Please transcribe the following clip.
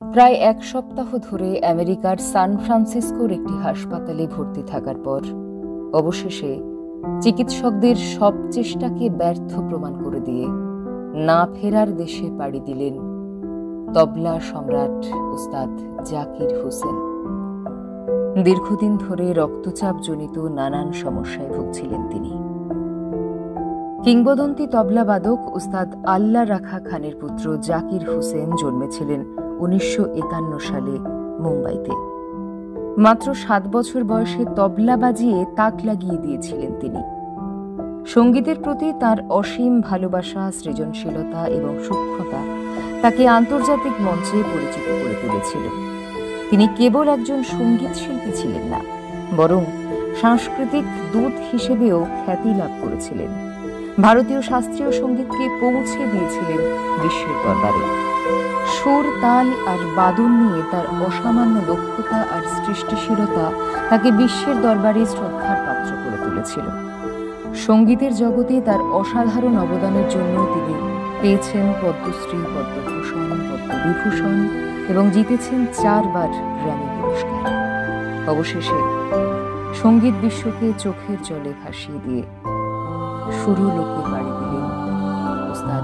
প্রায় এক সপ্তাহ ধরে আমেরিকার সান ফ্রান্সিসকোর একটি হাসপাতালে ভর্তি থাকার পর অবশেষে চিকিৎসকদের সব চেষ্টাকে ব্যর্থ প্রমাণ করে দিয়ে না ফেরার দেশে পাড়ি দিলেন তবলা সম্রাট উস্তাদ জাকির হোসেন। দীর্ঘদিন ধরে রক্তচাপজনিত নানান সমস্যায় ভুগছিলেন তিনি। কিংবদন্তি তবলাবাদক উস্তাদ আল্লাহ রাখা খানের পুত্র জাকির হোসেন জন্মেছিলেন 1951 সালে মুম্বাইতে। মাত্র 7 বছর বয়সে তবলা বাজিয়ে তাক লাগিয়ে দিয়েছিলেন তিনি। সঙ্গীতের প্রতি তার অসীম ভালোবাসা, সৃজনশীলতা এবং সূক্ষ্মতা তাকে আন্তর্জাতিক মঞ্চে পরিচিত করে তুলেছিল। তিনি কেবল একজন সঙ্গীত শিল্পী ছিলেন না, বরং সাংস্কৃতিক দূত হিসেবেও খ্যাতি লাভ করেছিলেন। ভারতীয় শাস্ত্রীয় সঙ্গীতকে পৌঁছে দিয়েছিলেন বিশ্বের দরবারে। সুর, তাল আর বাদন নিয়ে তার অসামান্য দক্ষতা আর সৃষ্টিশীলতা তাকে বিশ্বের দরবারে শ্রদ্ধার পাত্র করে তুলেছিল। সঙ্গীতের জগতে তার অসাধারণ অবদানের জন্য তিনি পেয়েছেন পদ্মশ্রী, পদ্মভূষণ, পদ্মবিভূষণ এবং জিতেছেন 4 বার গ্র্যামি পুরস্কার। অবশেষে সঙ্গীত বিশ্বকে চোখের জলে ভাসিয়ে দিয়ে সুরলোকে পাড়ি দিলেন উস্তাদ